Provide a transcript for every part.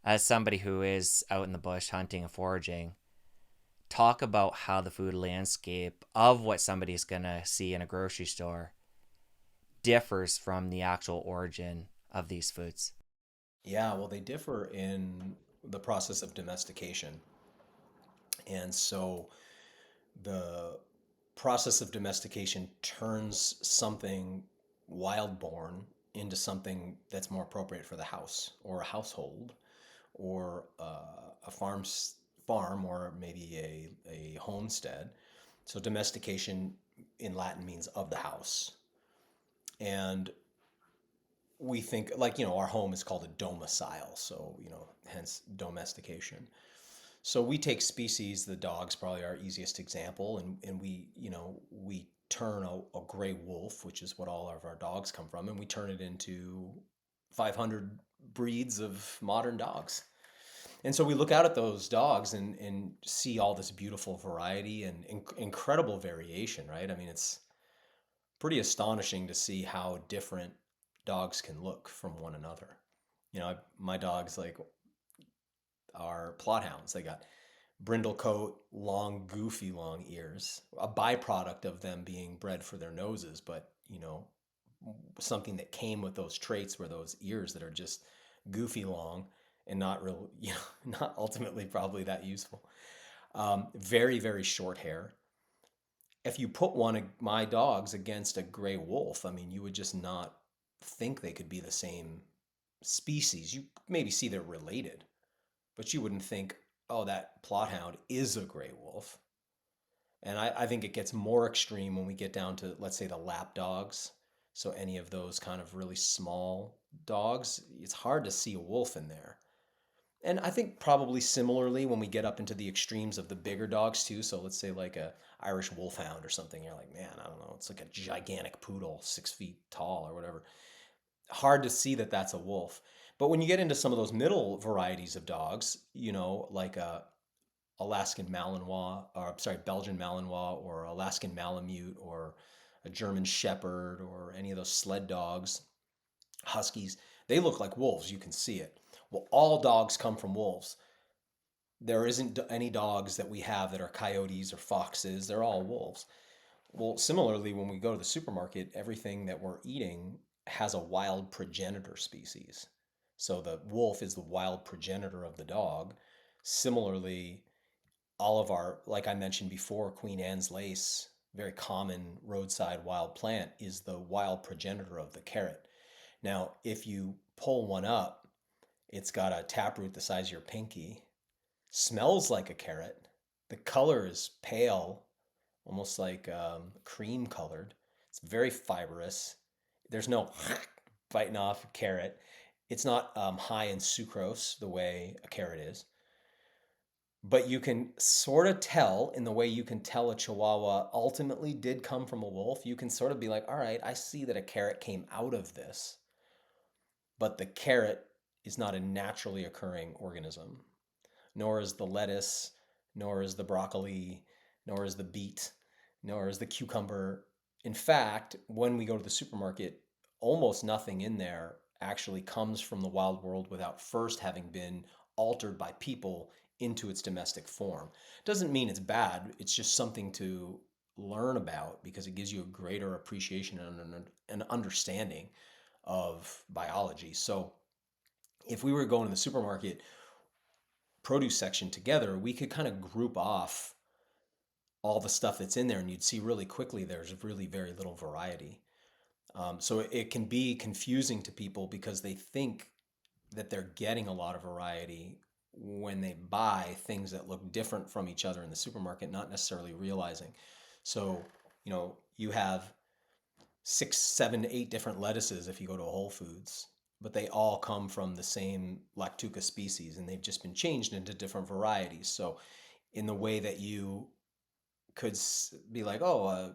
As somebody who is out in the bush hunting and foraging, talk about how the food landscape of what somebody's going to see in a grocery store differs from the actual origin of these foods. Yeah, well, they differ in the process of domestication. And so the process of domestication turns something wild born into something that's more appropriate for the house or a household or a farm or maybe a homestead. So domestication in Latin means of the house. And we think like, our home is called a domicile. So, hence domestication. So we take species, the dog's probably our easiest example, and we turn a gray wolf, which is what all of our dogs come from, and we turn it into 500 breeds of modern dogs. And so we look out at those dogs and see all this beautiful variety and incredible variation, right? I mean, it's pretty astonishing to see how different dogs can look from one another. My dogs like are plot hounds. They got brindle coat, long, goofy, long ears, a byproduct of them being bred for their noses, but something that came with those traits were those ears that are just goofy long and not real, not ultimately probably that useful. Very, very short hair. If you put one of my dogs against a gray wolf, I mean, you would just not think they could be the same species. You maybe see they're related, but you wouldn't think, oh, that plot hound is a gray wolf. And I think it gets more extreme when we get down to, let's say, the lap dogs. So any of those kind of really small dogs, it's hard to see a wolf in there. And I think probably similarly when we get up into the extremes of the bigger dogs too. So let's say like a Irish wolfhound or something. You're like, man, I don't know. It's like a gigantic poodle, 6 feet tall or whatever. Hard to see that that's a wolf. But when you get into some of those middle varieties of dogs, like a Alaskan Malinois, or sorry, Belgian Malinois, or Alaskan Malamute, or a German Shepherd, or any of those sled dogs, Huskies, they look like wolves. You can see it. Well, all dogs come from wolves. There isn't any dogs that we have that are coyotes or foxes. They're all wolves. Well, similarly, when we go to the supermarket, everything that we're eating has a wild progenitor species. So the wolf is the wild progenitor of the dog. Similarly, all of our, like I mentioned before, Queen Anne's lace, very common roadside wild plant, is the wild progenitor of the carrot. Now, if you pull one up, it's got a taproot the size of your pinky, smells like a carrot. The color is pale, almost like cream colored. It's very fibrous. There's no biting off a carrot. It's not high in sucrose the way a carrot is. But you can sort of tell in the way you can tell a Chihuahua ultimately did come from a wolf. You can sort of be like, all right, I see that a carrot came out of this, but the carrot is not a naturally occurring organism, nor is the lettuce, nor is the broccoli, nor is the beet, nor is the cucumber. In fact, when we go to the supermarket, almost nothing in there actually comes from the wild world without first having been altered by people into its domestic form. Doesn't mean it's bad, it's just something to learn about because it gives you a greater appreciation and an understanding of biology. So if we were going to the supermarket produce section together, we could kind of group off all the stuff that's in there, and you'd see really quickly there's really very little variety. So it can be confusing to people because they think that they're getting a lot of variety when they buy things that look different from each other in the supermarket, not necessarily realizing. So, you have 6, 7, 8 different lettuces if you go to a Whole Foods, but they all come from the same Lactuca species and they've just been changed into different varieties. So, in the way that you could be like, oh, a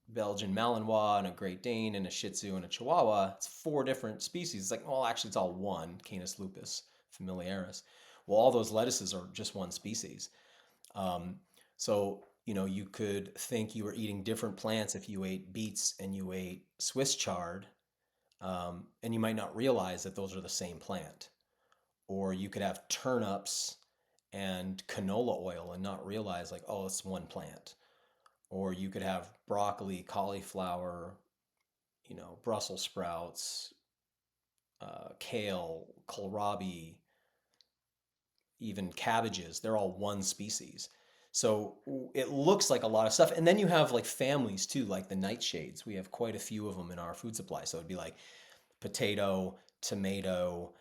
Belgian Malinois and a Great Dane and a Shih Tzu and a Chihuahua, it's 4 different species. It's like, well, actually, it's all one, Canis lupus familiaris. Well, all those lettuces are just one species. Um, so, you could think you were eating different plants if you ate beets and you ate Swiss chard, and you might not realize that those are the same plant. or you could have turnips and canola oil and not realize like, oh, it's one plant. Or you could have broccoli, cauliflower, Brussels sprouts, kale, kohlrabi, even cabbages. They're all one species. So it looks like a lot of stuff. And then you have like families too, like the nightshades. We have quite a few of them in our food supply. So it'd be like potato, tomato,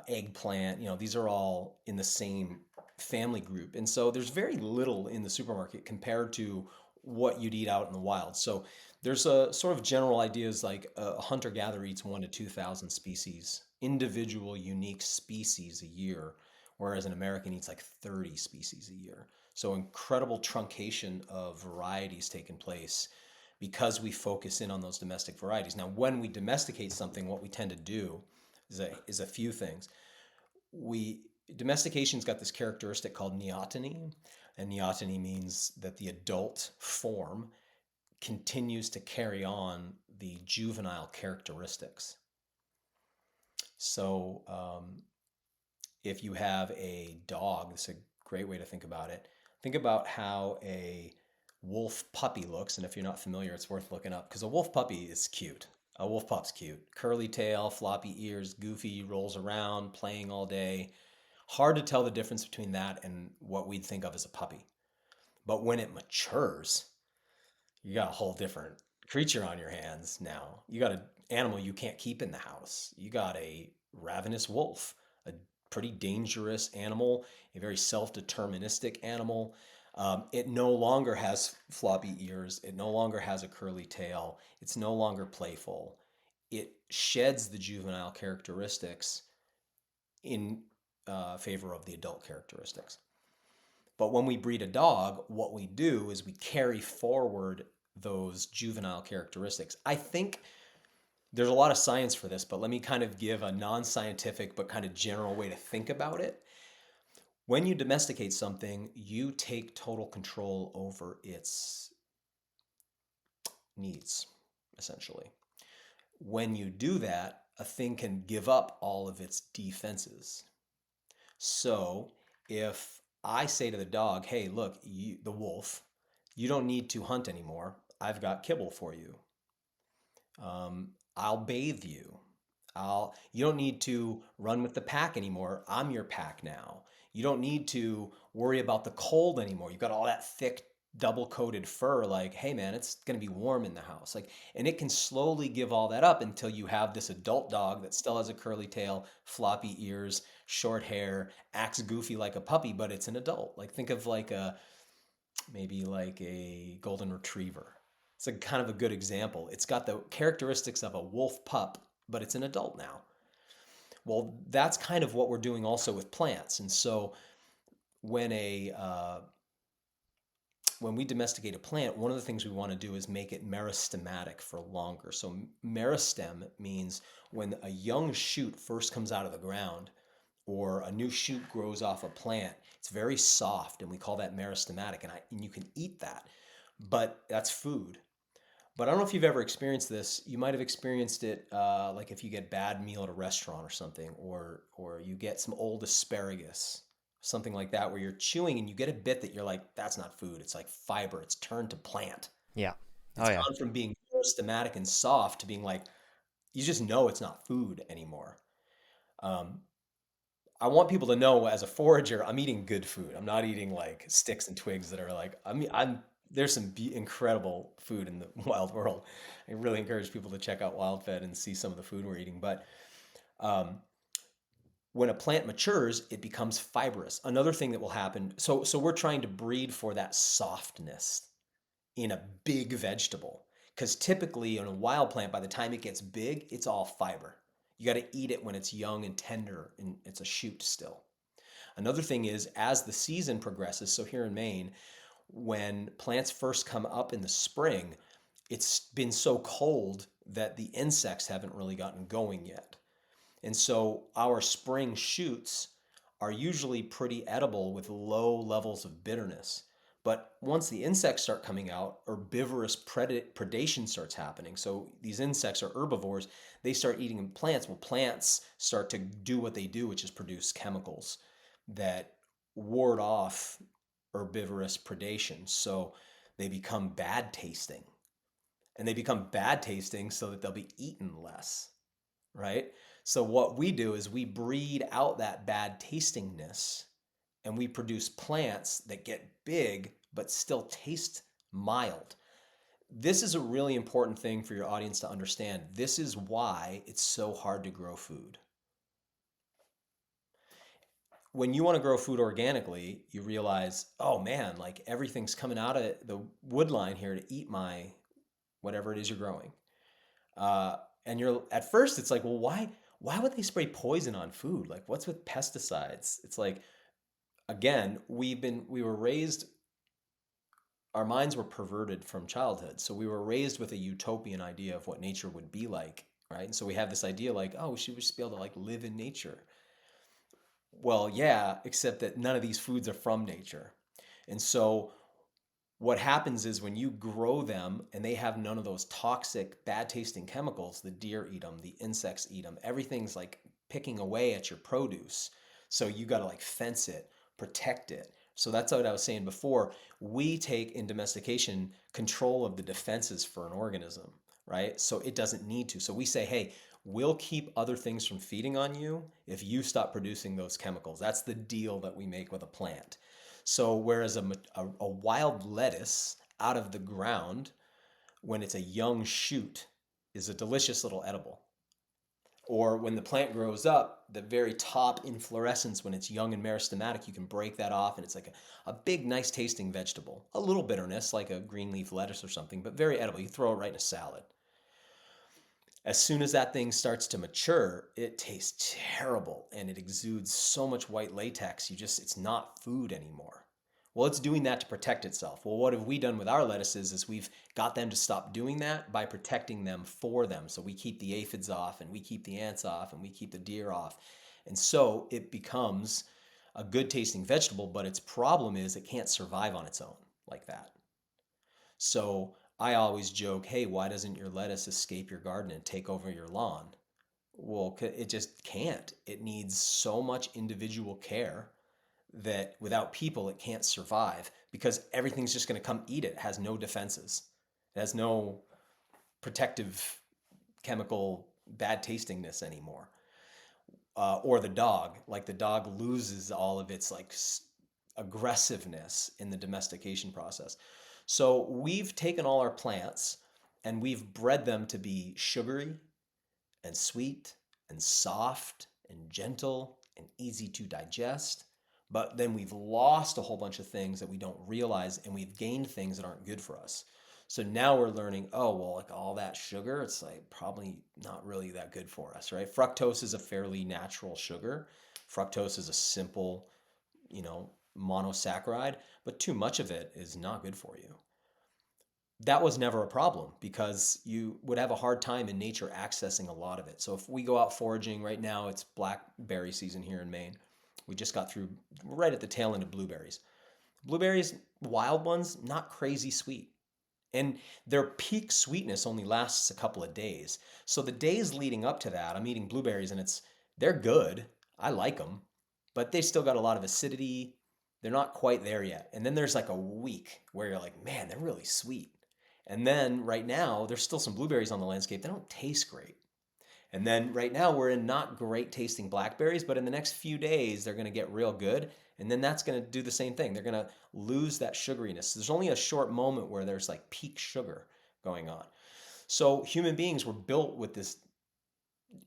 eggplant. These are all in the same family group. And so there's very little in the supermarket compared to what you'd eat out in the wild. So there's a sort of general ideas like a hunter gatherer eats 1 to 2,000 species, individual unique species a year, whereas an American eats like 30 species a year. So incredible truncation of varieties taking place because we focus in on those domestic varieties. Now, when we domesticate something, what we tend to do is a few things. We Domestication's got this characteristic called neoteny, and neoteny means that the adult form continues to carry on the juvenile characteristics. So, if you have a dog, this is a great way to think about it. Think about how a wolf puppy looks, and if you're not familiar, it's worth looking up because a wolf puppy is cute. A wolf pup's cute. Curly tail, floppy ears, goofy, rolls around, playing all day. Hard to tell the difference between that and what we'd think of as a puppy. But when it matures, you got a whole different creature on your hands now. You got an animal you can't keep in the house. You got a ravenous wolf, a pretty dangerous animal, a very self-deterministic animal. It no longer has floppy ears. It no longer has a curly tail. It's no longer playful. It sheds the juvenile characteristics in favor of the adult characteristics. But when we breed a dog, what we do is we carry forward those juvenile characteristics. I think there's a lot of science for this, but let me kind of give a non-scientific but kind of general way to think about it. When you domesticate something, you take total control over its needs, essentially. When you do that, a thing can give up all of its defenses. So if I say to the dog, hey, look, the wolf, you don't need to hunt anymore. I've got kibble for you. I'll bathe you. You don't need to run with the pack anymore. I'm your pack now. You don't need to worry about the cold anymore. You've got all that thick double coated fur. Like, hey man, it's going to be warm in the house. Like, and it can slowly give all that up until you have this adult dog that still has a curly tail, floppy ears, short hair, acts goofy like a puppy, but it's an adult. Like, think of maybe like a golden retriever. It's a kind of a good example. It's got the characteristics of a wolf pup, but it's an adult now. Well, that's kind of what we're doing also with plants. And so when a when we domesticate a plant, one of the things we want to do is make it meristematic for longer. So meristem means when a young shoot first comes out of the ground or a new shoot grows off a plant, it's very soft, and we call that meristematic, and you can eat that, but that's food. But I don't know if you've ever experienced this. You might have experienced it, like if you get bad meal at a restaurant or something, or you get some old asparagus, something like that, where you're chewing and you get a bit that you're like, that's not food. It's like fiber. It's turned to plant. Yeah. Oh It's yeah. gone from being meristematic and soft to being like, you just know it's not food anymore. Um, I want people to know as a forager, I'm eating good food. I'm not eating like sticks and twigs that are like, I'm there's some incredible food in the wild world. I really encourage people to check out WildFed and see some of the food we're eating. But um, when a plant matures, it becomes fibrous. Another thing that will happen, so we're trying to breed for that softness in a big vegetable. Because typically in a wild plant, by the time it gets big, it's all fiber. You got to eat it when it's young and tender and it's a shoot still. Another thing is as the season progresses, so here in Maine, when plants first come up in the spring, it's been so cold that the insects haven't really gotten going yet. And so our spring shoots are usually pretty edible with low levels of bitterness. But once the insects start coming out, herbivorous predation starts happening. So these insects are herbivores. They start eating plants. Well, plants start to do what they do, which is produce chemicals that ward off herbivorous predation. So they become bad tasting. And they become bad tasting so that they'll be eaten less, right? So what we do is we breed out that bad tastingness and we produce plants that get big but still taste mild. This is a really important thing for your audience to understand. This is why it's so hard to grow food. When you want to grow food organically, you realize, oh man, like everything's coming out of the wood line here to eat my whatever it is you're growing. And you're at first it's like, well, why would they spray poison on food? Like, what's with pesticides? It's like, again, we were raised, our minds were perverted from childhood. So we were raised with a utopian idea of what nature would be like, right? And so we have this idea like, oh, we should just be able to like live in nature. Well, yeah, except that none of these foods are from nature. And so what happens is when you grow them and they have none of those toxic, bad tasting chemicals, the deer eat them, the insects eat them, everything's like picking away at your produce. So you got to like fence it, protect it. So that's what I was saying before. We take in domestication control of the defenses for an organism, right? So it doesn't need to. So we say, hey, we'll keep other things from feeding on you if you stop producing those chemicals. That's the deal that we make with a plant. So whereas a wild lettuce out of the ground, when it's a young shoot, is a delicious little edible. Or when the plant grows up, the very top inflorescence, when it's young and meristematic, you can break that off and it's like a big, nice tasting vegetable. A little bitterness, like a green leaf lettuce or something, but very edible. You throw it right in a salad. As soon as that thing starts to mature, it tastes terrible and it exudes so much white latex. It's not food anymore. Well, it's doing that to protect itself. Well, what have we done with our lettuces is we've got them to stop doing that by protecting them for them. So we keep the aphids off and we keep the ants off and we keep the deer off. And so it becomes a good tasting vegetable, but its problem is it can't survive on its own like that. So I always joke, hey, why doesn't your lettuce escape your garden and take over your lawn? Well, it just can't. It needs so much individual care that without people, it can't survive because everything's just going to come eat it. It has no defenses. It has no protective chemical bad tastingness anymore. Or the dog, like the dog loses all of its like aggressiveness in the domestication process. So we've taken all our plants and we've bred them to be sugary and sweet and soft and gentle and easy to digest. But then we've lost a whole bunch of things that we don't realize and we've gained things that aren't good for us. So now we're learning, oh, well, like all that sugar, it's like probably not really that good for us, right? Fructose is a fairly natural sugar. Fructose is a simple, you know, monosaccharide, but too much of it is not good for you. That was never a problem because you would have a hard time in nature accessing a lot of it. So if we go out foraging right now, it's blackberry season here in Maine. We just got through right at the tail end of blueberries. Blueberries, wild ones, not crazy sweet. And their peak sweetness only lasts a couple of days. So the days leading up to that, I'm eating blueberries and they're good. I like them, but they still got a lot of acidity. They're not quite there yet. And then there's like a week where you're like, man, they're really sweet. And then right now, there's still some blueberries on the landscape. They don't taste great. And then right now, we're in not great tasting blackberries, but in the next few days, they're going to get real good. And then that's going to do the same thing. They're going to lose that sugariness. There's only a short moment where there's like peak sugar going on. So human beings were built with this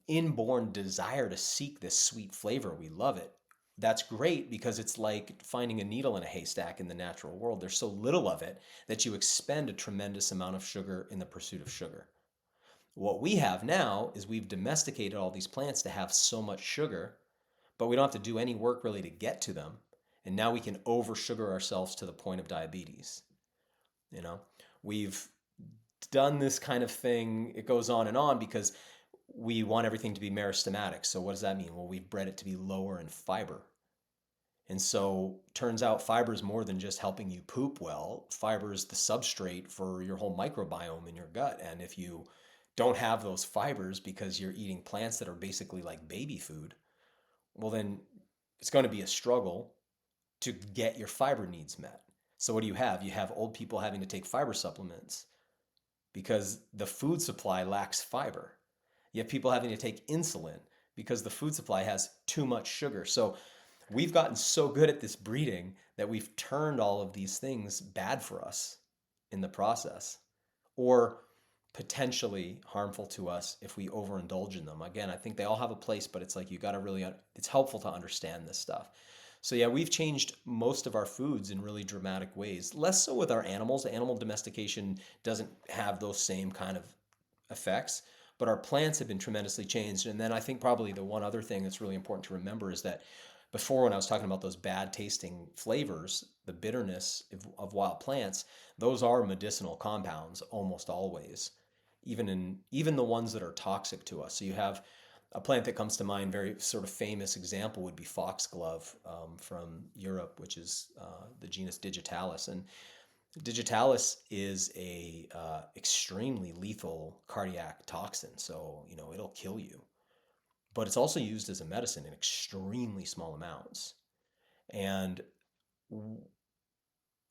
inborn desire to seek this sweet flavor. We love it. That's great because it's like finding a needle in a haystack in the natural world. There's so little of it that you expend a tremendous amount of sugar in the pursuit of sugar. What we have now is we've domesticated all these plants to have so much sugar, but we don't have to do any work really to get to them. And now we can over sugar ourselves to the point of diabetes. You know, we've done this kind of thing. It goes on and on because we want everything to be meristematic. So what does that mean? Well, we've bred it to be lower in fiber. And so turns out fiber is more than just helping you poop well. Fiber is the substrate for your whole microbiome in your gut. And if you don't have those fibers because you're eating plants that are basically like baby food, well, then it's going to be a struggle to get your fiber needs met. So what do you have? You have old people having to take fiber supplements because the food supply lacks fiber. You have people having to take insulin because the food supply has too much sugar. So we've gotten so good at this breeding that we've turned all of these things bad for us in the process, or potentially harmful to us if we overindulge in them. Again, I think they all have a place, but it's like you got to really, it's helpful to understand this stuff. So yeah, we've changed most of our foods in really dramatic ways. Less so with our animals. Animal domestication doesn't have those same kind of effects, but our plants have been tremendously changed. And then I think probably the one other thing that's really important to remember is that before, when I was talking about those bad tasting flavors, the bitterness of wild plants, those are medicinal compounds almost always, even the ones that are toxic to us. So you have a plant that comes to mind, very sort of famous example would be foxglove from Europe, which is the genus Digitalis. And Digitalis is a extremely lethal cardiac toxin, so it'll kill you. But it's also used as a medicine in extremely small amounts. And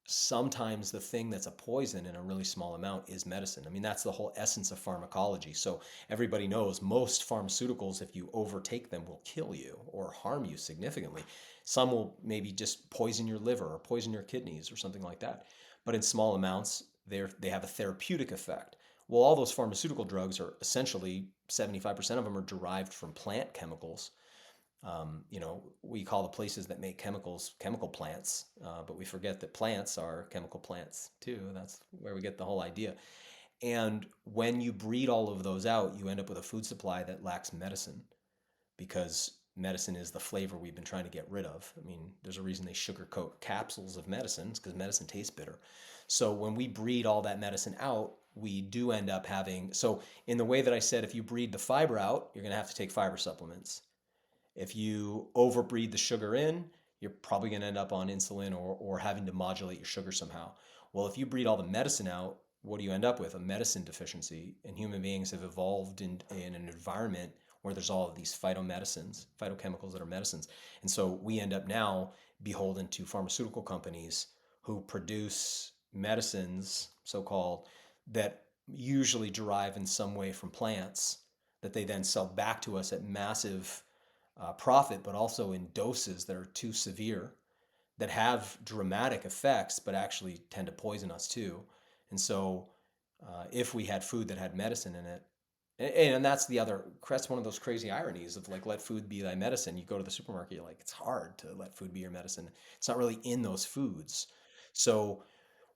sometimes the thing that's a poison in a really small amount is medicine. I mean, that's the whole essence of pharmacology. So everybody knows most pharmaceuticals, if you overtake them, will kill you or harm you significantly. Some will maybe just poison your liver or poison your kidneys or something like that. But in small amounts, they have a therapeutic effect. Well, all those pharmaceutical drugs are essentially 75% of them are derived from plant chemicals. We call the places that make chemicals chemical plants, but we forget that plants are chemical plants too. That's where we get the whole idea. And when you breed all of those out, you end up with a food supply that lacks medicine because medicine is the flavor we've been trying to get rid of. I mean, there's a reason they sugarcoat capsules of medicines because medicine tastes bitter. So when we breed all that medicine out, we do end up having. So, in the way that I said, if you breed the fiber out, you're going to have to take fiber supplements. If you overbreed the sugar in, you're probably going to end up on insulin or having to modulate your sugar somehow. Well, if you breed all the medicine out, what do you end up with? A medicine deficiency. And human beings have evolved in an environment where there's all of these phytomedicines, phytochemicals that are medicines. And so we end up now beholden to pharmaceutical companies who produce medicines, so called, that usually derive in some way from plants that they then sell back to us at massive profit, but also in doses that are too severe, that have dramatic effects, but actually tend to poison us too. And so, if we had food that had medicine in it, and that's one of those crazy ironies of like, let food be thy medicine. You go to the supermarket, you're like, it's hard to let food be your medicine. It's not really in those foods. So,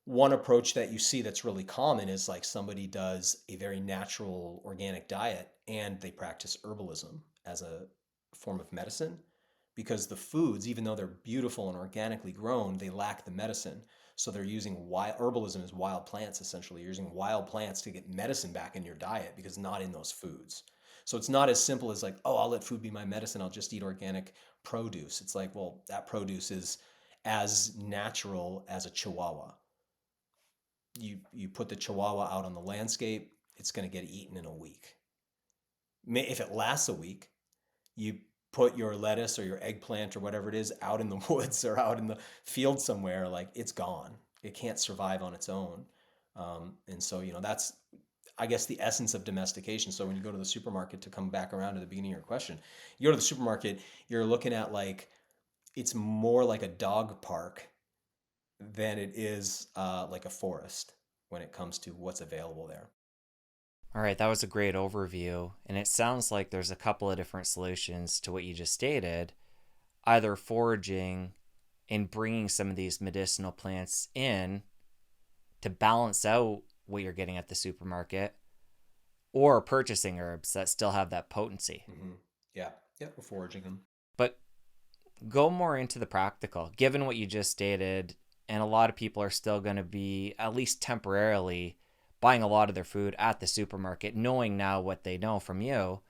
one approach that you see that's really common is like somebody does a very natural organic diet and they practice herbalism as a form of medicine because the foods, even though they're beautiful and organically grown, they lack the medicine. So they're using wild herbalism is wild plants essentially. You're using wild plants to get medicine back in your diet because it's not in those foods. So it's not as simple as like, oh, I'll let food be my medicine. I'll just eat organic produce. It's like, well, that produce is as natural as a chihuahua. You put the chihuahua out on the landscape, it's going to get eaten in a week. If it lasts a week, you put your lettuce or your eggplant or whatever it is out in the woods or out in the field somewhere, like it's gone. It can't survive on its own. And so, that's, I guess, the essence of domestication. So when you go to the supermarket, to come back around to the beginning of your question, you go to the supermarket, you're looking at like, it's more like a dog park than it is like a forest when it comes to what's available there. All right, that was a great overview. And it sounds like there's a couple of different solutions to what you just stated, either foraging and bringing some of these medicinal plants in to balance out what you're getting at the supermarket, or purchasing herbs that still have that potency. Mm-hmm. Yeah, yeah, we're foraging them. But go more into the practical, given what you just stated, and a lot of people are still going to be, at least temporarily, buying a lot of their food at the supermarket, knowing now what they know from you.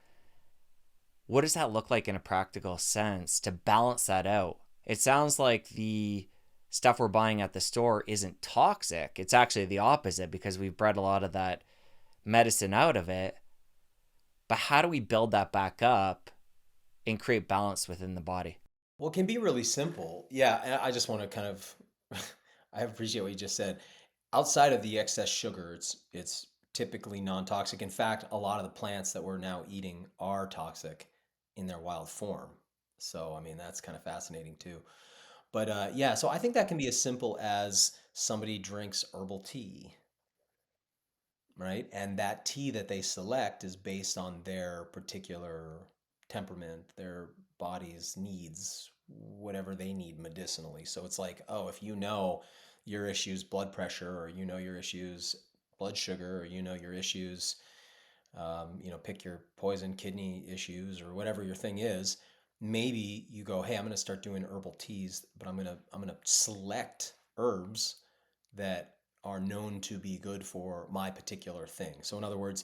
What does that look like in a practical sense to balance that out? It sounds like the stuff we're buying at the store isn't toxic. It's actually the opposite because we've bred a lot of that medicine out of it. But how do we build that back up and create balance within the body? Well, it can be really simple. Yeah, and I just want to kind of I appreciate what you just said. Outside of the excess sugar, it's typically non-toxic. In fact, a lot of the plants that we're now eating are toxic in their wild form. So, I mean, that's kind of fascinating too. But yeah, so I think that can be as simple as somebody drinks herbal tea, right? And that tea that they select is based on their particular temperament, their body's needs, whatever they need medicinally. So it's like, oh, if you know your issues blood pressure, or you know your issues blood sugar, or you know your issues, pick your poison kidney issues or whatever your thing is. Maybe you go, hey, I'm going to start doing herbal teas, but I'm going to select herbs that are known to be good for my particular thing. So in other words,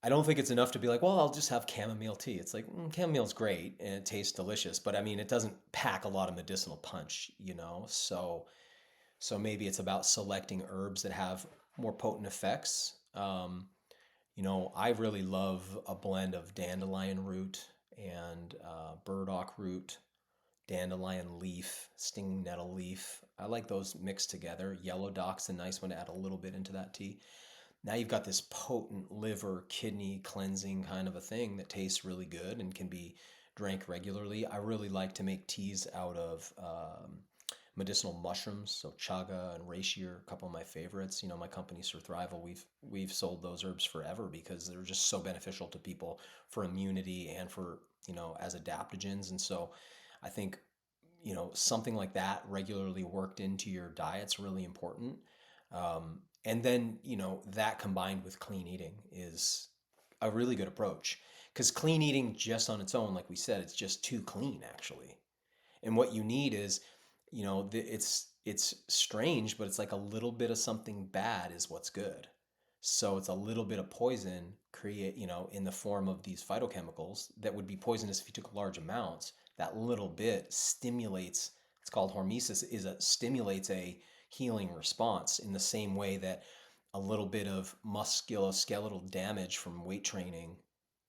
I don't think it's enough to be like, well, I'll just have chamomile tea. It's like chamomile's great and it tastes delicious, but I mean, it doesn't pack a lot of medicinal punch, you know. So maybe it's about selecting herbs that have more potent effects. I really love a blend of dandelion root and burdock root, dandelion leaf, stinging nettle leaf. I like those mixed together. Yellow dock's a nice one to add a little bit into that tea. Now you've got this potent liver, kidney cleansing kind of a thing that tastes really good and can be drank regularly. I really like to make teas out of medicinal mushrooms, so chaga and reishi are a couple of my favorites. My company Surthrival, we've sold those herbs forever because they're just so beneficial to people for immunity and for as adaptogens. And so I think something like that regularly worked into your diet's really important. And then that combined with clean eating is a really good approach, because clean eating just on its own, like we said, it's just too clean actually. And what you need is, it's strange, but it's like a little bit of something bad is what's good. So it's a little bit of poison create, in the form of these phytochemicals that would be poisonous if you took large amounts. That little bit stimulates, it's called hormesis, stimulates a healing response in the same way that a little bit of musculoskeletal damage from weight training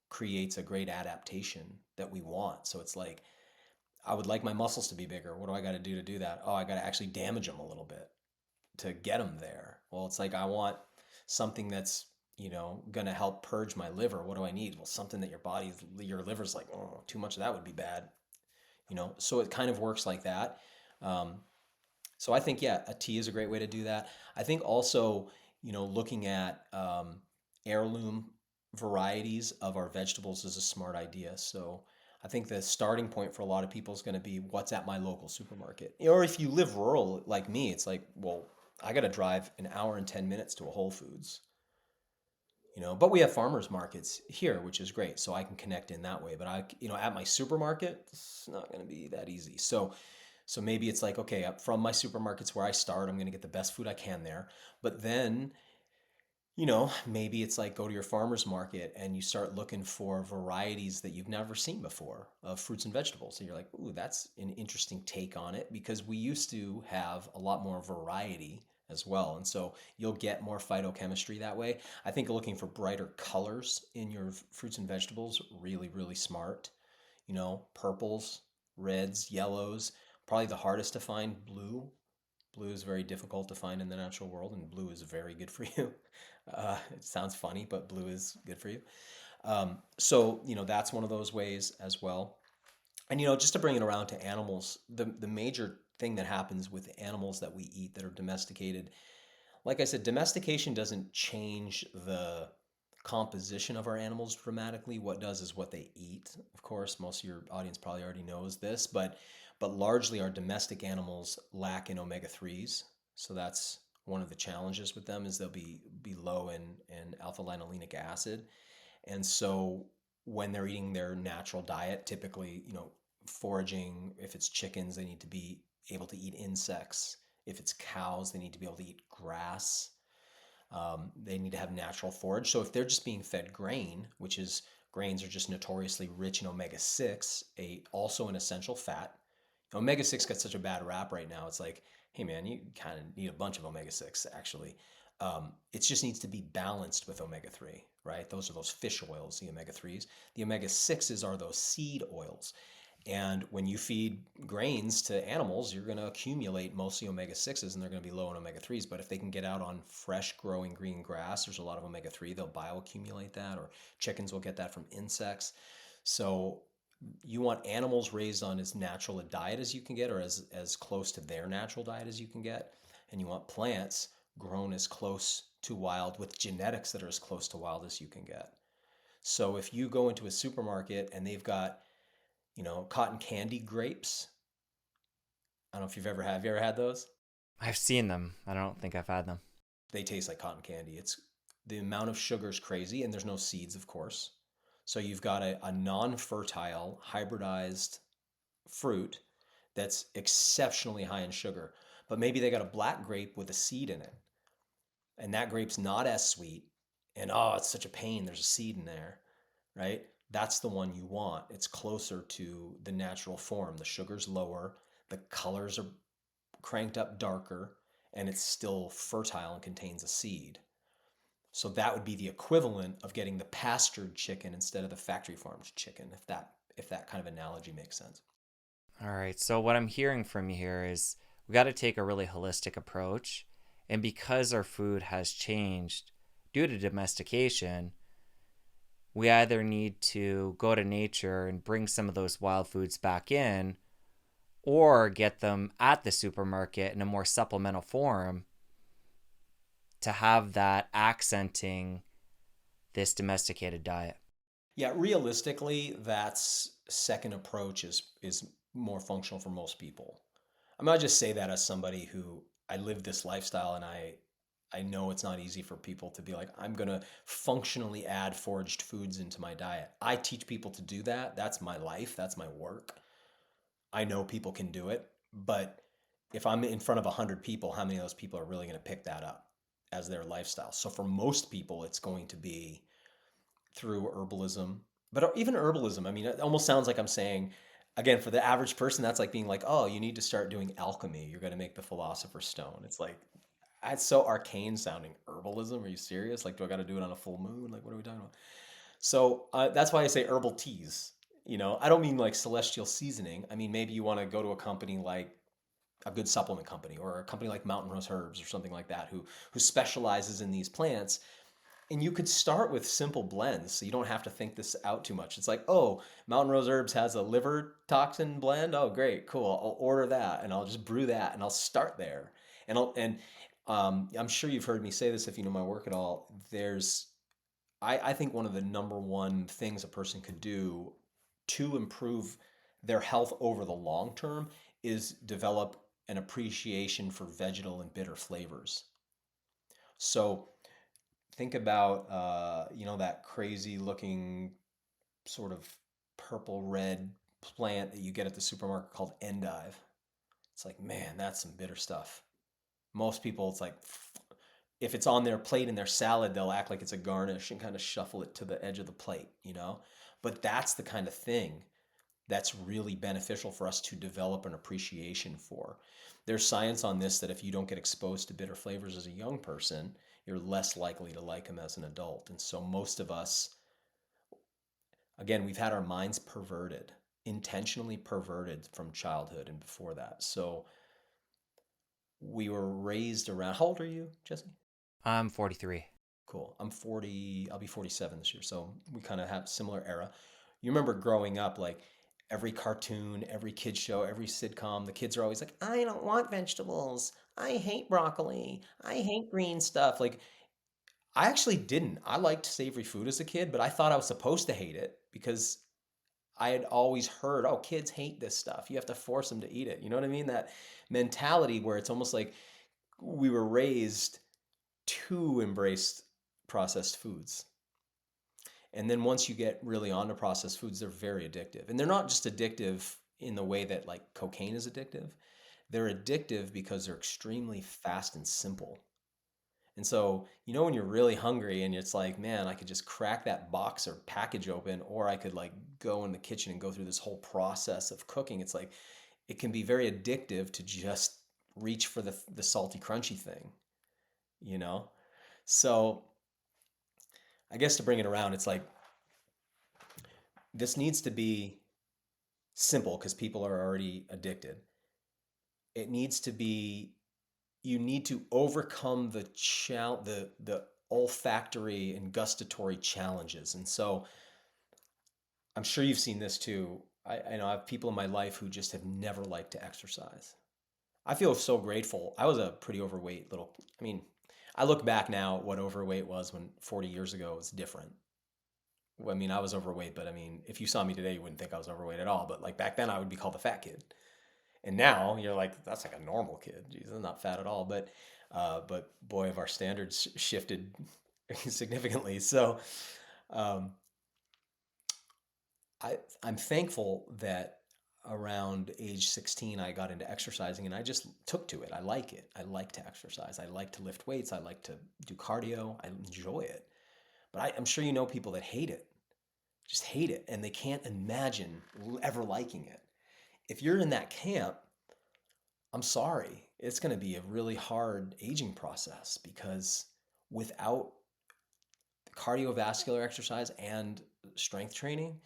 creates a great adaptation that we want. So it's like, I would like my muscles to be bigger. What do I got to do to do that? Oh, I got to actually damage them a little bit to get them there. Well, it's like I want something that's, going to help purge my liver. What do I need? Well, something that your liver's like, oh, too much of that would be bad. So it kind of works like that. Um, so I think, yeah, a tea is a great way to do that. I think also, looking at heirloom varieties of our vegetables is a smart idea. So I think the starting point for a lot of people is going to be what's at my local supermarket. Or if you live rural like me, it's like, well, I got to drive an hour and 10 minutes to a Whole Foods. But we have farmers markets here, which is great, so I can connect in that way. But at my supermarket, it's not going to be that easy. So maybe it's like, okay, from my supermarkets where I start, I'm going to get the best food I can there. But then, maybe it's like go to your farmer's market and you start looking for varieties that you've never seen before of fruits and vegetables. And you're like, ooh, that's an interesting take on it, because we used to have a lot more variety as well. And so you'll get more phytochemistry that way. I think looking for brighter colors in your fruits and vegetables, really, really smart. Purples, reds, yellows. Probably the hardest to find, blue. Blue is very difficult to find in the natural world, and blue is very good for you. It sounds funny, but blue is good for you. So that's one of those ways as well. And just to bring it around to animals, the major thing that happens with animals that we eat that are domesticated, like I said, domestication doesn't change the composition of our animals dramatically. What does is what they eat. Of course, most of your audience probably already knows this, but largely our domestic animals lack in omega 3s. So that's one of the challenges with them, is they'll be low in alpha linolenic acid. And so when they're eating their natural diet, typically, foraging, if it's chickens, they need to be able to eat insects. If it's cows, they need to be able to eat grass. They need to have natural forage. So if they're just being fed grain, grains are just notoriously rich in omega 6, also an essential fat. Omega 6 got such a bad rap right now. It's like, hey man, you kind of need a bunch of omega 6 actually. It just needs to be balanced with omega 3, right? Those are those fish oils, the omega 3s. The omega 6s are those seed oils. And when you feed grains to animals, you're going to accumulate mostly omega 6s and they're going to be low in omega 3s. But if they can get out on fresh growing green grass, there's a lot of omega 3, they'll bioaccumulate that, or chickens will get that from insects. So you want animals raised on as natural a diet as you can get, or as close to their natural diet as you can get. And you want plants grown as close to wild with genetics that are as close to wild as you can get. So if you go into a supermarket and they've got, cotton candy grapes, I don't know if have you ever had those? I've seen them. I don't think I've had them. They taste like cotton candy. It's the amount of sugar is crazy, and there's no seeds, of course. So you've got a non-fertile hybridized fruit that's exceptionally high in sugar. But maybe they got a black grape with a seed in it, and that grape's not as sweet. And oh, it's such a pain. There's a seed in there, right? That's the one you want. It's closer to the natural form. The sugar's lower, the colors are cranked up darker, and it's still fertile and contains a seed. So that would be the equivalent of getting the pastured chicken instead of the factory farmed chicken, if that kind of analogy makes sense. All right. So what I'm hearing from you here is we got to take a really holistic approach. And because our food has changed due to domestication, we either need to go to nature and bring some of those wild foods back in, or get them at the supermarket in a more supplemental form to have that accenting this domesticated diet. Yeah, realistically, that's second approach is more functional for most people. I mean, I just say that as somebody who I live this lifestyle, and I know it's not easy for people to be like, I'm gonna functionally add foraged foods into my diet. I teach people to do that. That's my life. That's my work. I know people can do it, but if I'm in front of 100 people, how many of those people are really going to pick that up as their lifestyle? So for most people, it's going to be through herbalism. But even herbalism, I mean, it almost sounds like I'm saying, again, for the average person, that's like being like, oh, you need to start doing alchemy. You're going to make the philosopher's stone. It's like, it's so arcane sounding. Herbalism? Are you serious? Like, do I got to do it on a full moon? Like, what are we talking about? So that's why I say herbal teas. I don't mean like celestial seasoning. I mean, maybe you want to go to a company like a good supplement company, or a company like Mountain Rose Herbs or something like that, who specializes in these plants. And you could start with simple blends, so you don't have to think this out too much. It's like, oh, Mountain Rose Herbs has a liver toxin blend. Oh, great, cool. I'll order that, and I'll just brew that, and I'll start there. I'm sure you've heard me say this if you know my work at all. I think one of the number one things a person could do to improve their health over the long term is develop an appreciation for vegetal and bitter flavors. So think about that crazy looking sort of purple red plant that you get at the supermarket called endive. It's like, man, that's some bitter stuff. Most people, it's like, if it's on their plate in their salad, they'll act like it's a garnish and kind of shuffle it to the edge of the plate. But that's the kind of thing that's really beneficial for us to develop an appreciation for. There's science on this that if you don't get exposed to bitter flavors as a young person, you're less likely to like them as an adult. And so most of us, again, we've had our minds perverted, intentionally perverted from childhood and before that. So we were raised around, how old are you, Jesse? I'm 43. Cool. I'm 40, I'll be 47 this year. So we kind of have similar era. You remember growing up, like every cartoon, every kid show, every sitcom, the kids are always like, I don't want vegetables. I hate broccoli. I hate green stuff. Like, I actually didn't. I liked savory food as a kid, but I thought I was supposed to hate it because I had always heard, oh, kids hate this stuff. You have to force them to eat it. You know what I mean? That mentality where it's almost like we were raised to embrace processed foods. And then once you get really onto processed foods, they're very addictive. And they're not just addictive in the way that like cocaine is addictive. They're addictive because they're extremely fast and simple. And so, when you're really hungry and it's like, man, I could just crack that box or package open, or I could like go in the kitchen and go through this whole process of cooking. It's like it can be very addictive to just reach for the salty crunchy thing, you know? So I guess to bring it around, it's like this needs to be simple because people are already addicted. It needs to be, you need to overcome the olfactory and gustatory challenges. And so I'm sure you've seen this too. I know I have people in my life who just have never liked to exercise. I feel so grateful. I was a pretty overweight little, I mean, I look back now at what overweight was when 40 years ago it was different. I mean, I was overweight, but I mean, if you saw me today, you wouldn't think I was overweight at all. But like back then, I would be called a fat kid. And now you're like, that's like a normal kid. Jeez, I'm not fat at all. But boy, have our standards shifted significantly. So, um, I'm thankful that around age 16 I got into exercising and I just took to it. I like it. I like to exercise. I like to lift weights. I like to do cardio. I enjoy it. But I'm sure you know people that hate it, just hate it, and they can't imagine ever liking it. If you're in that camp, I'm sorry. It's going to be a really hard aging process because without cardiovascular exercise and strength training,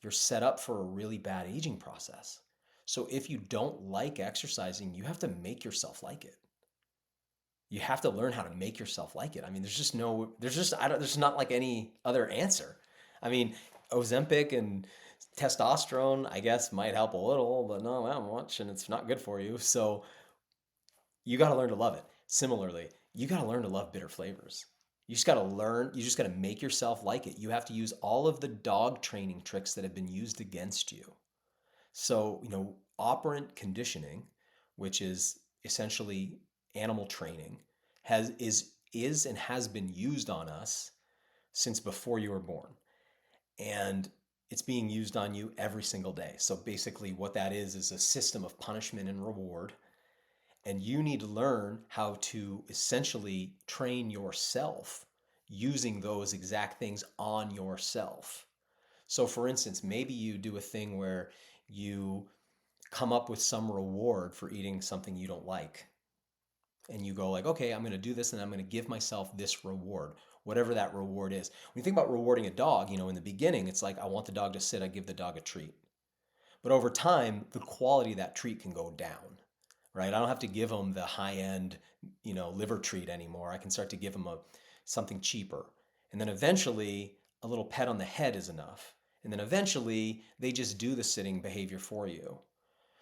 you're set up for a really bad aging process. So if you don't like exercising, you have to make yourself like it. You have to learn how to make yourself like it. I mean, there's not like any other answer. I mean, Ozempic and testosterone, I guess, might help a little, but not that much, and it's not good for you. So you got to learn to love it. Similarly, you got to learn to love bitter flavors. You just got to make yourself like it. You have to use all of the dog training tricks that have been used against you. So, operant conditioning, which is essentially animal training, is and has been used on us since before you were born. And it's being used on you every single day. So basically what that is a system of punishment and reward. And you need to learn how to essentially train yourself using those exact things on yourself. So, for instance, maybe you do a thing where you come up with some reward for eating something you don't like. And you go like, okay, I'm going to do this and I'm going to give myself this reward, whatever that reward is. When you think about rewarding a dog, in the beginning, it's like, I want the dog to sit, I give the dog a treat. But over time, the quality of that treat can go down, right? I don't have to give them the high end, liver treat anymore. I can start to give them something cheaper. And then eventually, a little pet on the head is enough. And then eventually, they just do the sitting behavior for you.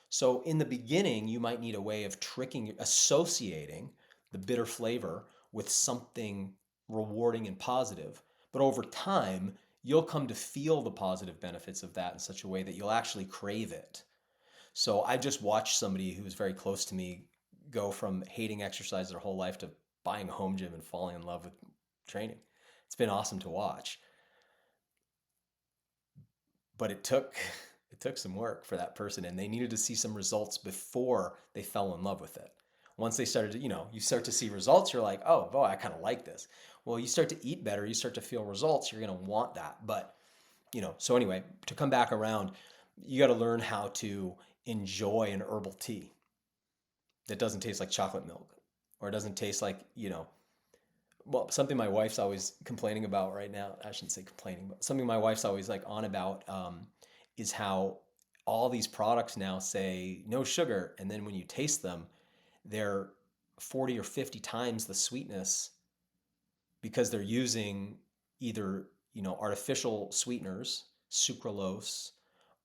So in the beginning, you might need a way of associating the bitter flavor with something rewarding and positive. But over time, you'll come to feel the positive benefits of that in such a way that you'll actually crave it. So I just watched somebody who was very close to me go from hating exercise their whole life to buying a home gym and falling in love with training. It's been awesome to watch. But it took some work for that person and they needed to see some results before they fell in love with it. Once they started to, you start to see results, you're like, oh boy, I kind of like this. Well, you start to eat better, you start to feel results, you're going to want that. But so anyway, to come back around, you got to learn how to enjoy an herbal tea that doesn't taste like chocolate milk or it doesn't taste like, well, something my wife's always complaining about right now. I shouldn't say complaining, but something my wife's always like on about is how all these products now say no sugar, and then when you taste them, they're 40 or 50 times the sweetness because they're using either artificial sweeteners, sucralose,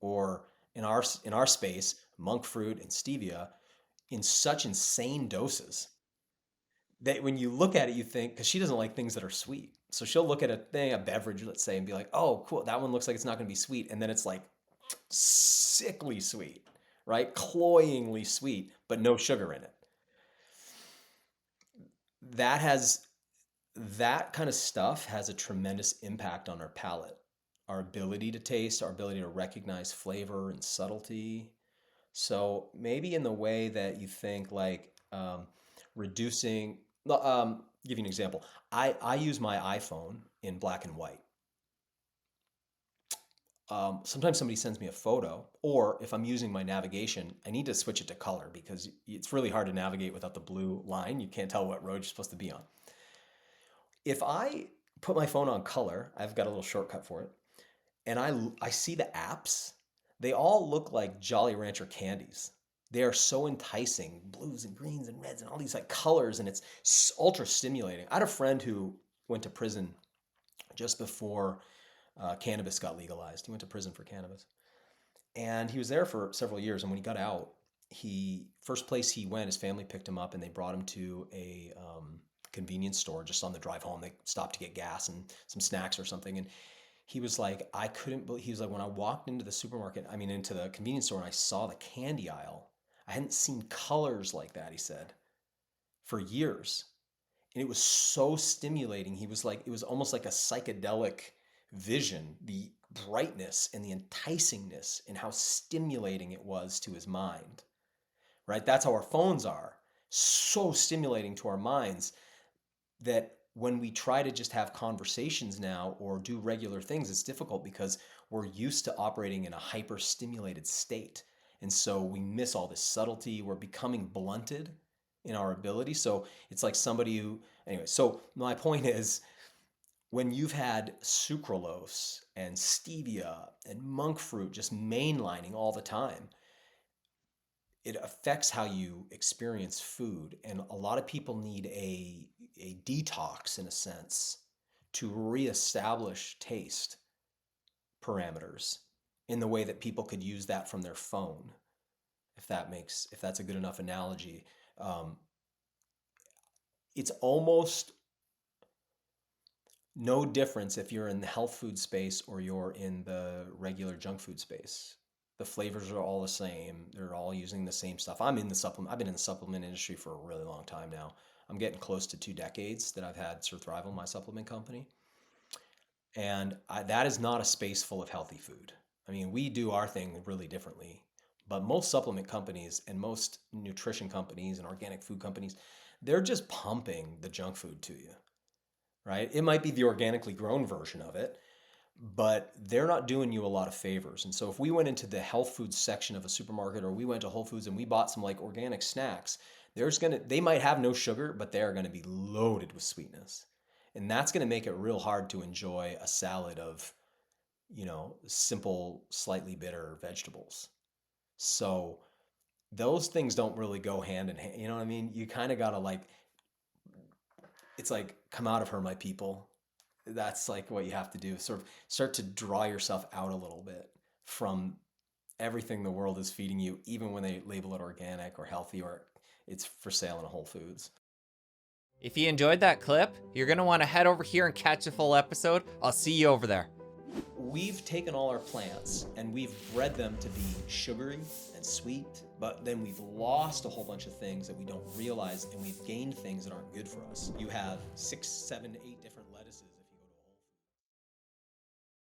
or in our space, monk fruit and stevia in such insane doses that when you look at it, you think, because she doesn't like things that are sweet. So she'll look at a beverage, let's say, and be like, oh, cool, that one looks like it's not going to be sweet. And then it's like sickly sweet, right? Cloyingly sweet, but no sugar in it. That has, that kind of stuff has a tremendous impact on our palate, our ability to taste, our ability to recognize flavor and subtlety. So maybe in the way that you think like reducing, give you an example. I use my iPhone in black and white. sometimes somebody sends me a photo, or if I'm using my navigation, I need to switch it to color because it's really hard to navigate without the blue line. You can't tell what road you're supposed to be on. If I put my phone on color, I've got a little shortcut for it, and I see the apps, they all look like Jolly Rancher candies. They are so enticing, blues and greens and reds and all these like colors, and it's ultra stimulating. I had a friend who went to prison just before cannabis got legalized. He went to prison for cannabis, and he was there for several years. And when he got out, he first place he went, his family picked him up and they brought him to a convenience store just on the drive home. They stopped to get gas and some snacks or something, and he was like, I couldn't believe. He was like, when I walked into the supermarket, I mean, into the convenience store, and I saw the candy aisle, I hadn't seen colors like that. He said for years, and it was so stimulating. He was like, it was almost like a psychedelic vision, the brightness and the enticingness and how stimulating it was to his mind, right? That's how our phones are, so stimulating to our minds that when we try to just have conversations now or do regular things, it's difficult because we're used to operating in a hyper stimulated state. And so we miss all this subtlety. We're becoming blunted in our ability. So it's like somebody who, anyway, so my point is when you've had sucralose and stevia and monk fruit just mainlining all the time, it affects how you experience food. And a lot of people need a detox, in a sense, to reestablish taste parameters in the way that people could use that from their phone, if that's a good enough analogy. Um, it's almost no difference if you're in the health food space or you're in the regular junk food space. The flavors are all the same. They're all using the same stuff. I've been in the supplement industry for a really long time now. I'm getting close to 2 decades that I've had Surthrival, my supplement company. And that is not a space full of healthy food. I mean, we do our thing really differently, but most supplement companies and most nutrition companies and organic food companies, they're just pumping the junk food to you, right? It might be the organically grown version of it, but they're not doing you a lot of favors. And so if we went into the health food section of a supermarket or we went to Whole Foods and we bought some like organic snacks, they might have no sugar, but they are going to be loaded with sweetness. And that's going to make it real hard to enjoy a salad of, simple, slightly bitter vegetables. So those things don't really go hand in hand. You know what I mean? You kind of got to like, it's like, come out of her, my people. That's like what you have to do. Sort of start to draw yourself out a little bit from everything the world is feeding you, even when they label it organic or healthy or it's for sale in a Whole Foods. If you enjoyed that clip, you're going to want to head over here and catch a full episode. I'll see you over there. We've taken all our plants and we've bred them to be sugary and sweet, but then we've lost a whole bunch of things that we don't realize, and we've gained things that aren't good for us. You have 6, 7, 8 different